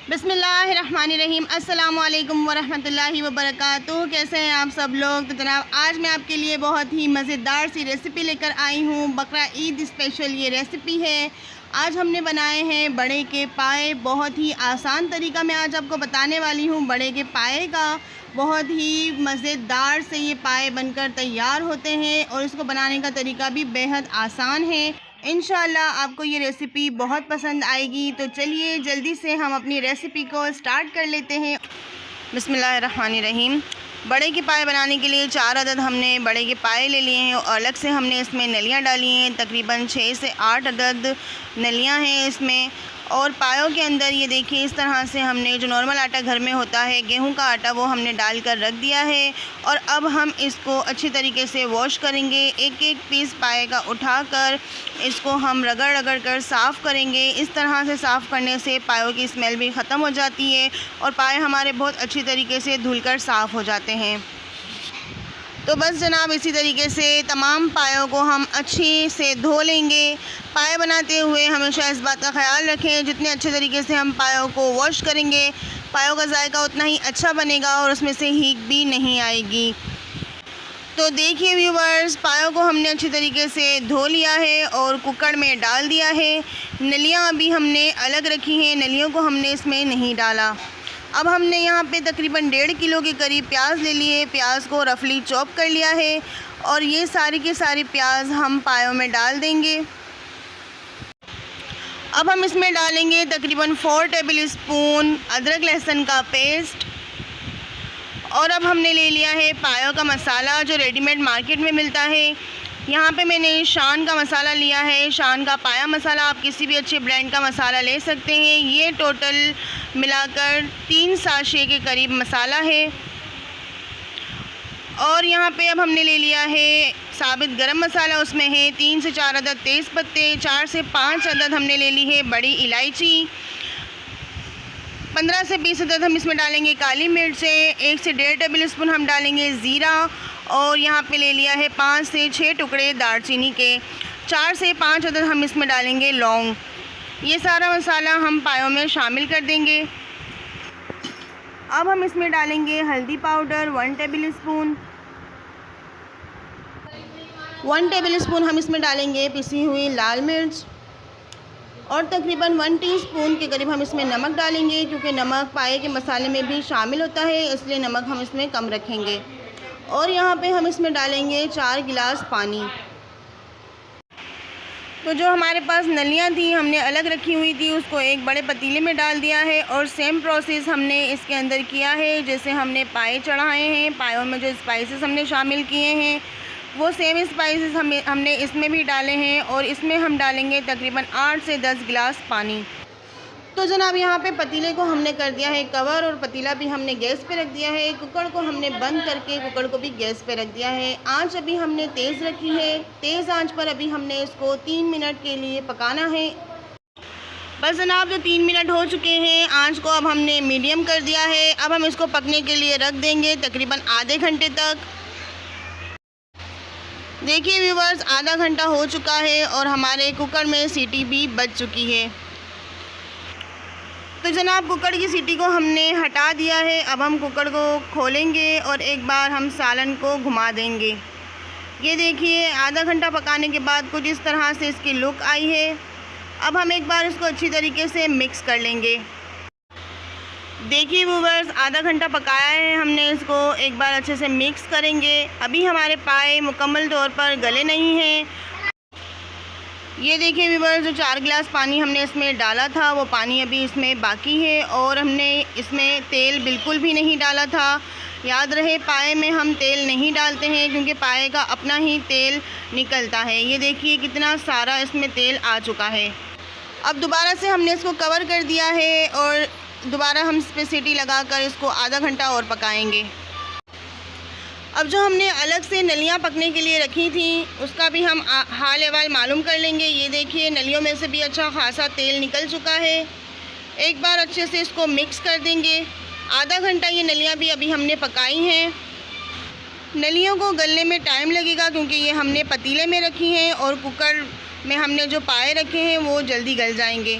बिस्मिल्लाहिर्रहमानिर्रहीम। अस्सलाम वालेकुम वरहमतुल्लाहि वबरकातुहू। कैसे हैं आप सब लोग? तो जनाब आज मैं आपके लिए बहुत ही मज़ेदार सी रेसिपी लेकर आई हूँ। बकरा ईद स्पेशल ये रेसिपी है। आज हमने बनाए हैं बड़े के पाए। बहुत ही आसान तरीका मैं आज आपको बताने वाली हूँ बड़े के पाए का। बहुत ही मज़ेदार से ये पाए बनकर तैयार होते हैं और इसको बनाने का तरीका भी बेहद आसान है। इंशाअल्लाह आपको ये रेसिपी बहुत पसंद आएगी। तो चलिए जल्दी से हम अपनी रेसिपी को स्टार्ट कर लेते हैं। बिस्मिल्लाहिर्रहमानिर्रहीम। बड़े के पाए बनाने के लिए 4 अदद हमने बड़े के पाए ले लिए हैं और अलग से हमने इसमें नलियाँ डाली हैं। तकरीबन 6 से 8 अदद नलियाँ हैं इसमें। और पायों के अंदर ये देखिए इस तरह से हमने जो नॉर्मल आटा घर में होता है गेहूं का आटा वो हमने डालकर रख दिया है। और अब हम इसको अच्छी तरीके से वॉश करेंगे। एक एक पीस पाए का उठाकर इसको हम रगड़ रगड़ कर साफ़ करेंगे। इस तरह से साफ़ करने से पायों की स्मेल भी ख़त्म हो जाती है और पाए हमारे बहुत अच्छी तरीके से धुलकर साफ़ हो जाते हैं। तो बस जनाब इसी तरीके से तमाम पायों को हम अच्छे से धो लेंगे। पाए बनाते हुए हमेशा इस बात का ख्याल रखें जितने अच्छे तरीके से हम पायों को वॉश करेंगे पायों का जायका उतना ही अच्छा बनेगा और उसमें से हीक भी नहीं आएगी। तो देखिए व्यूवर्स, पायों को हमने अच्छी तरीके से धो लिया है और कुकर में डाल दिया है। नलियाँ अभी हमने अलग रखी हैं, नलियों को हमने इसमें नहीं डाला। अब हमने यहाँ पे तकरीबन 1.5 किलो के करीब प्याज ले लिए। प्याज को रफली चॉप कर लिया है और ये सारी की सारी प्याज हम पायों में डाल देंगे। अब हम इसमें डालेंगे तकरीबन 4 टेबल स्पून अदरक लहसुन का पेस्ट। और अब हमने ले लिया है पायों का मसाला जो रेडीमेड मार्केट में मिलता है। यहाँ पे मैंने शान का मसाला लिया है, शान का पाया मसाला। आप किसी भी अच्छे ब्रांड का मसाला ले सकते हैं। ये टोटल मिलाकर 3 साशे के करीब मसाला है। और यहाँ पे अब हमने ले लिया है साबित गरम मसाला। उसमें है 3 से 4 अदद तेज़ पत्ते, 4 से 5 अदद हमने ले ली है बड़ी इलायची, 15 से 20 अदद हम इसमें डालेंगे काली मिर्चें, 1 से 1.5 टेबल स्पून हम डालेंगे ज़ीरा। और यहाँ पे ले लिया है 5 से 6 टुकड़े दालचीनी के, 4 से 5 अदद हम इसमें डालेंगे लौंग। ये सारा मसाला हम पायों में शामिल कर देंगे। अब हम इसमें डालेंगे हल्दी powder 1 table spoon, 1 table spoon हम इसमें डालेंगे पिसी हुई लाल मिर्च और तकरीबन 1 टीस्पून के करीब हम इसमें नमक डालेंगे क्योंकि नमक पाए के मसाले में भी शामिल होता है, इसलिए नमक हम इसमें कम रखेंगे। और यहाँ पे हम इसमें डालेंगे 4 गिलास पानी। तो जो हमारे पास नलियाँ थी हमने अलग रखी हुई थी उसको एक बड़े पतीले में डाल दिया है और सेम प्रोसेस हमने इसके अंदर किया है जैसे हमने पाए चढ़ाए हैं। पायों में जो स्पाइसेस हमने शामिल किए हैं वो सेम स्पाइसेस हमने इसमें भी डाले हैं और इसमें हम डालेंगे तकरीबन 8 से 10 गिलास पानी। तो जनाब यहाँ पे पतीले को हमने कर दिया है कवर और पतीला भी हमने गैस पे रख दिया है। कुकर को हमने बंद करके कुकर को भी गैस पे रख दिया है। आंच अभी हमने तेज़ रखी है। तेज़ आंच पर अभी हमने इसको 3 मिनट के लिए पकाना है। बस जनाब जो 3 मिनट हो चुके हैं आंच को अब हमने मीडियम कर दिया है। अब हम इसको पकने के लिए रख देंगे तकरीबन आधे घंटे तक। देखिए व्यूवर्स, आधा घंटा हो चुका है और हमारे कुकर में सीटी भी बज चुकी है। तो जनाब कुकर की सीटी को हमने हटा दिया है। अब हम कुकर को खोलेंगे और एक बार हम सालन को घुमा देंगे। ये देखिए आधा घंटा पकाने के बाद कुछ इस तरह से इसकी लुक आई है। अब हम एक बार इसको अच्छी तरीके से मिक्स कर लेंगे। देखिए व्यूवर्स, आधा घंटा पकाया है हमने, इसको एक बार अच्छे से मिक्स करेंगे। अभी हमारे पाए मुकम्मल तौर पर गले नहीं हैं। ये देखिए व्यूवर्स, जो 4 गिलास पानी हमने इसमें डाला था वो पानी अभी इसमें बाकी है और हमने इसमें तेल बिल्कुल भी नहीं डाला था। याद रहे पाए में हम तेल नहीं डालते हैं क्योंकि पाए का अपना ही तेल निकलता है। ये देखिए कितना सारा इसमें तेल आ चुका है। अब दोबारा से हमने इसको कवर कर दिया है और दोबारा हम इस पर सीटी लगाकर इसको आधा घंटा और पकाएंगे। अब जो हमने अलग से नलियाँ पकने के लिए रखी थी उसका भी हम हाल अहवाल मालूम कर लेंगे। ये देखिए नलियों में से भी अच्छा खासा तेल निकल चुका है। एक बार अच्छे से इसको मिक्स कर देंगे। आधा घंटा ये नलियाँ भी अभी हमने पकाई हैं। नलियों को गलने में टाइम लगेगा क्योंकि ये हमने पतीले में रखी हैं और कुकर में हमने जो पाए रखे हैं वो जल्दी गल जाएंगे।